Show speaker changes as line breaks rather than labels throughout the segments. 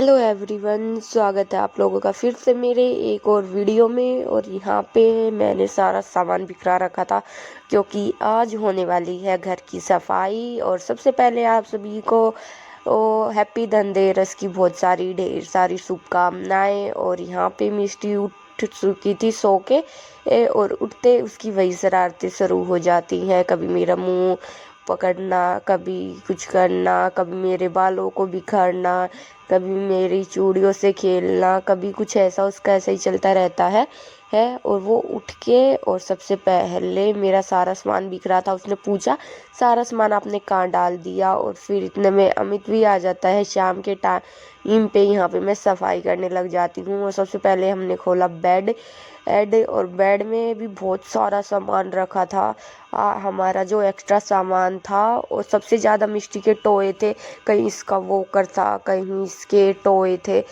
Hello everyone, स्वागत है आप लोगों का फिर से मेरे एक और वीडियो में। और यहाँ पे मैंने सारा सामान बिखरा रखा था क्योंकि आज होने वाली है घर की सफाई। और सबसे पहले आप सभी को हैप्पी धनतेरस की बहुत सारी ढेर सारी शुभकामनाएं। और यहाँ पे मिष्टी उठ चुकी थी सो के और उठते उसकी वही शरारतें शुरू हो जाती हैं। कभी मेरा मुंह पकड़ना, कभी कुछ करना, कभी मेरे बालों को बिखारना, कभी मेरी चूड़ियों से खेलना, कभी कुछ ऐसा उसका ऐसा ही चलता रहता है। और वो उठ के और सबसे पहले मेरा सारा सामान बिखरा था, उसने पूछा सारा सामान आपने कहाँ डाल दिया। और फिर इतने में अमित भी आ जाता है शाम के टाइम पे। यहाँ पे मैं सफाई करने लग जाती हूँ और सबसे पहले हमने खोला बेड और बेड में भी बहुत सारा सामान रखा था। हमारा जो एक्स्ट्रा सामान था और सबसे ज़्यादा मिष्टी के टॉय थे। कहीं इसका वॉकर था, कहीं इसके टॉय थे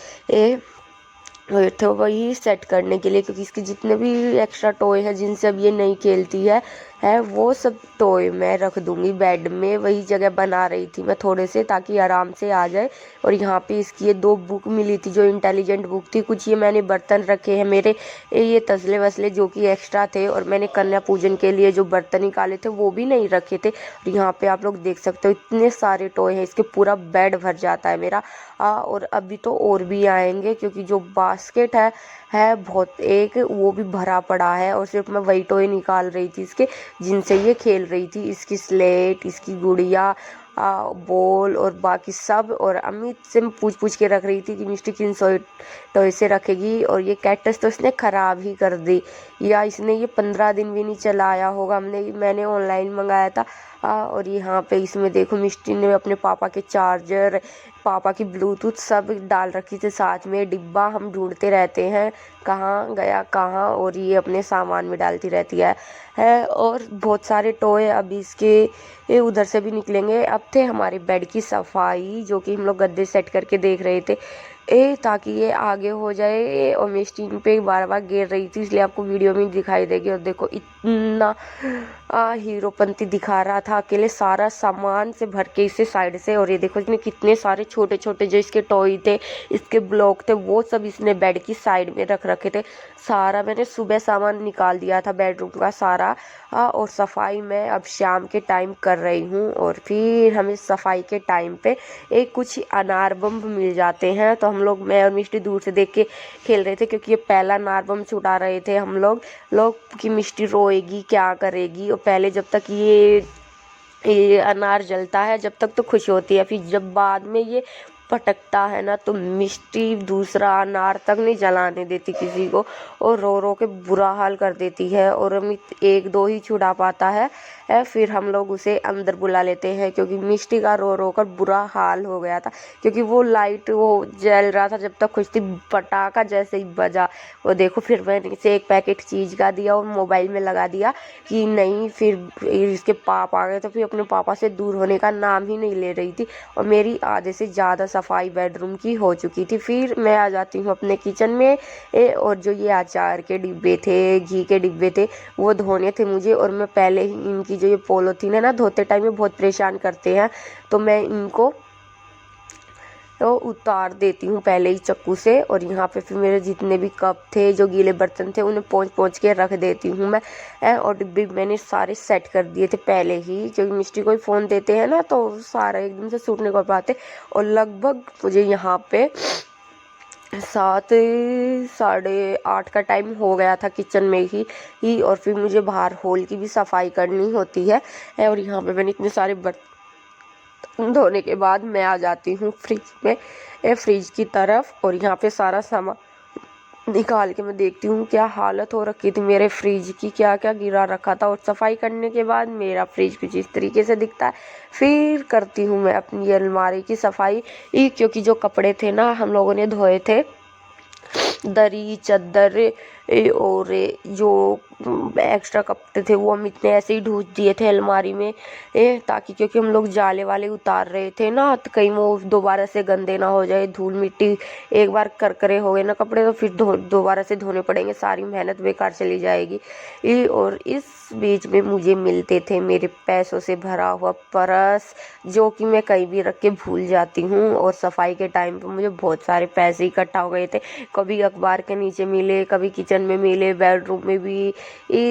तो वही सेट करने के लिए, क्योंकि इसके जितने भी एक्स्ट्रा टॉय है जिनसे अब ये नहीं खेलती है वो सब टॉय मैं रख दूंगी बेड में। वही जगह बना रही थी मैं थोड़े से, ताकि आराम से आ जाए। और यहाँ पे इसकी ये 2 बुक मिली थी जो इंटेलिजेंट बुक थी। कुछ ये मैंने बर्तन रखे हैं मेरे, ये तसले वसले जो कि एक्स्ट्रा थे। और मैंने कन्या पूजन के लिए जो बर्तन निकाले थे वो भी नहीं रखे थे। और यहाँ पे आप लोग देख सकते हो इतने सारे टॉय हैं, इसके पूरा बेड भर जाता है मेरा। और अभी तो और भी आएंगे, क्योंकि जो बास्केट है बहुत एक वो भी भरा पड़ा है। और सिर्फ मैं वही टॉय निकाल रही थी इसके जिनसे ये खेल रही थी। इसकी स्लेट, इसकी गुड़िया, बॉल और बाकी सब। और अमित से पूछ पूछ के रख रही थी कि मिष्टी किन टॉय से रखेगी। और ये कैक्टस तो इसने ख़राब ही कर दी, या इसने ये 15 दिन भी नहीं चलाया होगा। मैंने ऑनलाइन मंगाया था। और यहाँ पे इसमें देखो मिष्टी ने अपने पापा के चार्जर, पापा की ब्लूटूथ सब डाल रखी थी साथ में। डिब्बा हम ढूंढते रहते हैं कहाँ गया कहाँ, और ये अपने सामान में डालती रहती है। और बहुत सारे टॉय अभी इसके उधर से भी निकलेंगे। अब थे हमारे बेड की सफाई, जो कि हम लोग गद्दे सेट करके देख रहे थे ताकि ये आगे हो जाए। और मिष्टी इन पे बार बार गिर रही थी, इसलिए आपको वीडियो में दिखाई देगी। और देखो इतना हीरोपंती दिखा रहा था अकेले, सारा सामान से भर के इसे साइड से। और ये देखो इसने कितने सारे छोटे छोटे जो इसके टॉय थे, इसके ब्लॉक थे, वो सब इसने बेड की साइड में रख रखे थे। सारा मैंने सुबह सामान निकाल दिया था बेडरूम का सारा। और सफाई मैं अब शाम के टाइम कर रही हूँ। और फिर हमें सफाई के टाइम पे कुछ अनार बम मिल जाते हैं, तो हम लोग, मैं और मिष्टी दूर से देख के खेल रहे थे, क्योंकि ये पहला अनार बम छुड़ा रहे थे हम लोग की मिष्टी रोएगी क्या करेगी। और पहले जब तक ये अनार जलता है जब तक तो खुश होती है, फिर जब बाद में ये पटकता है ना, तो मिष्टी दूसरा अनार तक नहीं जलाने देती किसी को, और रो रो के बुरा हाल कर देती है। और अमित 1-2 ही छुड़ा पाता है। फिर हम लोग उसे अंदर बुला लेते हैं, क्योंकि मिष्टी का रो रो कर बुरा हाल हो गया था। क्योंकि वो लाइट वो जल रहा था जब तक खुश थी, पटाखा जैसे ही बजा वो देखो, फिर मैंने इसे एक पैकेट चीज़ का दिया और मोबाइल में लगा दिया कि नहीं। फिर इसके पापा आ गए तो फिर अपने पापा से दूर होने का नाम ही नहीं ले रही थी। और मेरी आधे से ज़्यादा सफाई बेडरूम की हो चुकी थी। फिर मैं आ जाती हूँ अपने किचन में और जो ये अचार के डिब्बे थे, घी के डिब्बे थे, वो धोने थे मुझे। और मैं पहले ही इनकी जो ये पॉलीथीन है ना, धोते टाइम में बहुत परेशान करते हैं, तो मैं इनको तो उतार देती हूँ पहले ही चाकू से। और यहाँ पे फिर मेरे जितने भी कप थे, जो गीले बर्तन थे, उन्हें पोंछ के रख देती हूँ मैं। और डिब्बे मैंने सारे सेट कर दिए थे पहले ही, क्योंकि मिष्टी को ही फ़ोन देते हैं ना, तो सारा एकदम से सूटने को पाते। और लगभग मुझे यहाँ पे 7 साढ़े 8 का टाइम हो गया था किचन में ही। और फिर मुझे बाहर हॉल की भी सफाई करनी होती है। और यहाँ पे मैंने इतने सारे बर्तन धोने के बाद मैं आ जाती हूँ फ्रिज की तरफ। और यहाँ पे सारा सामान निकाल के मैं देखती हूँ क्या हालत हो रखी थी मेरे फ्रिज की, क्या क्या गिरा रखा था। और सफाई करने के बाद मेरा फ्रिज कुछ इस तरीके से दिखता है। फिर करती हूँ मैं अपनी अलमारी की सफाई, क्योंकि जो कपड़े थे ना हम लोगों ने धोए थे, दरी चादर और जो एक्स्ट्रा कपड़े थे वो अमित ने ऐसे ही ढूंढ दिए थे अलमारी में, ताकि क्योंकि हम लोग जाले वाले उतार रहे थे ना, तो कहीं वो दोबारा से गंदे ना हो जाए, धूल मिट्टी एक बार करकरे हो गए ना कपड़े तो फिर दोबारा से धोने पड़ेंगे, सारी मेहनत बेकार चली जाएगी। और इस बीच में मुझे मिलते थे मेरे पैसों से भरा हुआ पर्स, जो कि मैं कहीं भी रख के भूल जाती हूँ। और सफाई के टाइम पे मुझे बहुत सारे पैसे इकट्ठा हो गए थे, कभी अखबार के नीचे मिले, कभी किचन में मिले, बेडरूम में भी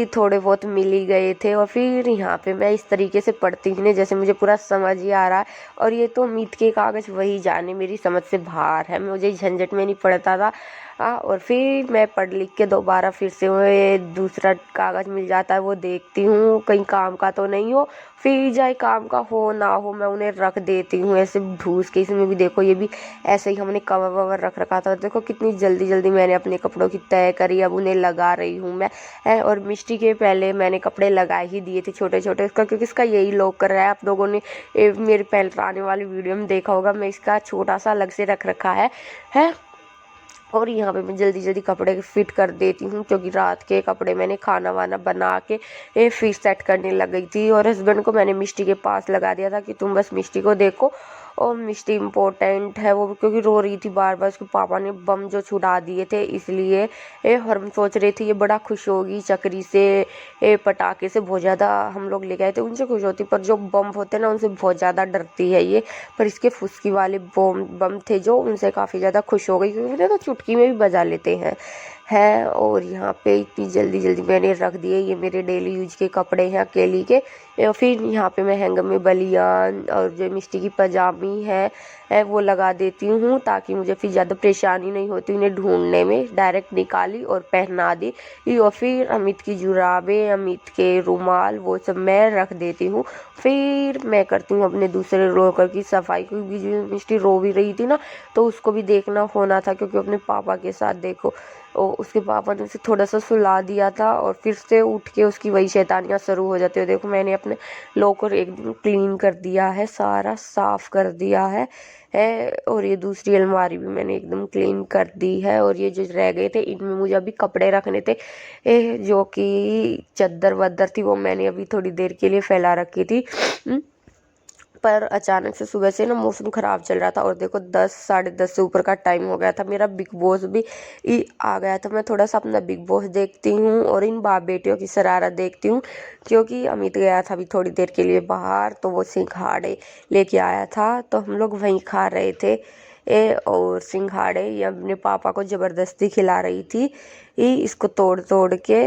थोड़े बहुत मिल ही गए थे। और फिर यहाँ पे मैं इस तरीके से पढ़ती हूँ जैसे मुझे पूरा समझ ही आ रहा है। और ये तो उम्मीद के कागज़ वही जाने मेरी समझ से बाहर है, मुझे झंझट में नहीं पड़ता था। और फिर मैं पढ़ लिख के दोबारा फिर से वो दूसरा कागज़ मिल जाता है, वो देखती हूँ कहीं काम का तो नहीं हो, फिर चाहे काम का हो ना हो मैं उन्हें रख देती हूँ ऐसे ढूंढ के। इसमें भी देखो, ये भी ऐसे ही हमने कवर ववर रख रखा था। देखो कितनी जल्दी जल्दी मैंने अपने कपड़ों की तय करी, अब उन्हें लगा रही हूँ मैं। और मिष्टी के पहले मैंने कपड़े लगा ही दिए थे छोटे छोटे इसका, क्योंकि इसका यही लोग कर रहा है। आप लोगों ने मेरे पहले आने वाली वीडियो में देखा होगा, मैं इसका छोटा सा अलग से रख रखा है। और यहाँ पे मैं जल्दी जल्दी कपड़े फिट कर देती हूँ, क्योंकि रात के कपड़े मैंने खाना वाना बना के फिर सेट करने लग गई थी। और हस्बैंड को मैंने मिष्टी के पास लगा दिया था कि तुम बस मिष्टी को देखो, और मिष्टी इम्पोर्टेंट है वो, क्योंकि रो रही थी बार बार, उसके पापा ने बम जो छुड़ा दिए थे इसलिए। हम सोच रहे थे ये बड़ा खुश होगी चक्री से, पटाखे से बहुत ज़्यादा हम लोग ले गए थे, उनसे खुश होती, पर जो बम होते हैं ना उनसे बहुत ज़्यादा डरती है ये। पर इसके फुसकी वाले बम थे जो, उनसे काफ़ी ज़्यादा खुश हो गई, क्योंकि तो चुटकी में भी बजा लेते हैं। और यहाँ पे इतनी जल्दी जल्दी मैंने रख दिए, ये मेरे डेली यूज के कपड़े हैं अकेली के। फिर यहाँ पे मैं हैंगर में बलियान और जो मिष्टी की पजामी है वो लगा देती हूँ, ताकि मुझे फिर ज़्यादा परेशानी नहीं होती उन्हें ढूंढने में। डायरेक्ट निकाली और पहना दी। और फिर अमित की जुराबें, अमित के रुमाल, वो सब मैं रख देती हूँ। फिर मैं करती हूँ अपने दूसरे लॉकर की सफाई, क्योंकि जो मिष्टी रो भी रही थी ना तो उसको भी देखना होना था, क्योंकि अपने पापा के साथ देखो, और उसके पापा ने उसे थोड़ा सा सुला दिया था और फिर से उठ के उसकी वही शैतानियाँ शुरू हो जाती है। देखो मैंने अपने लॉकर एकदम क्लीन कर दिया है, सारा साफ कर दिया है। और ये दूसरी अलमारी भी मैंने एकदम क्लीन कर दी है। और ये जो रह गए थे इनमें मुझे अभी कपड़े रखने थे, जो कि चद्दर वद्दर थी वो मैंने अभी थोड़ी देर के लिए फैला रखी थी। पर अचानक से सुबह से ना मौसम ख़राब चल रहा था, और देखो 10 साढ़े 10 से ऊपर का टाइम हो गया था, मेरा बिग बॉस भी आ गया था। मैं थोड़ा सा अपना बिग बॉस देखती हूँ और इन बाप बेटियों की शरारत देखती हूँ, क्योंकि अमित गया था अभी थोड़ी देर के लिए बाहर, तो वो सिंघाड़े लेके आया था, तो हम लोग वहीं खा रहे थे। और सिंघाड़े ये अपने पापा को ज़बरदस्ती खिला रही थी, इसको तोड़ तोड़ के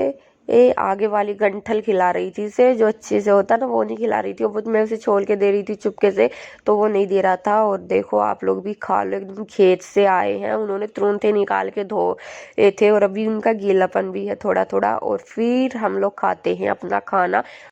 आगे वाली गंठल खिला रही थी इसे, जो अच्छे से होता ना वो नहीं खिला रही थी। वो मैं उसे छोल के दे रही थी चुपके से, तो वो नहीं दे रहा था। और देखो आप लोग भी खा लो, एकदम खेत से आए हैं, उन्होंने तुरंत ही निकाल के धोए थे, और अभी उनका गीलापन भी है थोड़ा थोड़ा। और फिर हम लोग खाते हैं अपना खाना।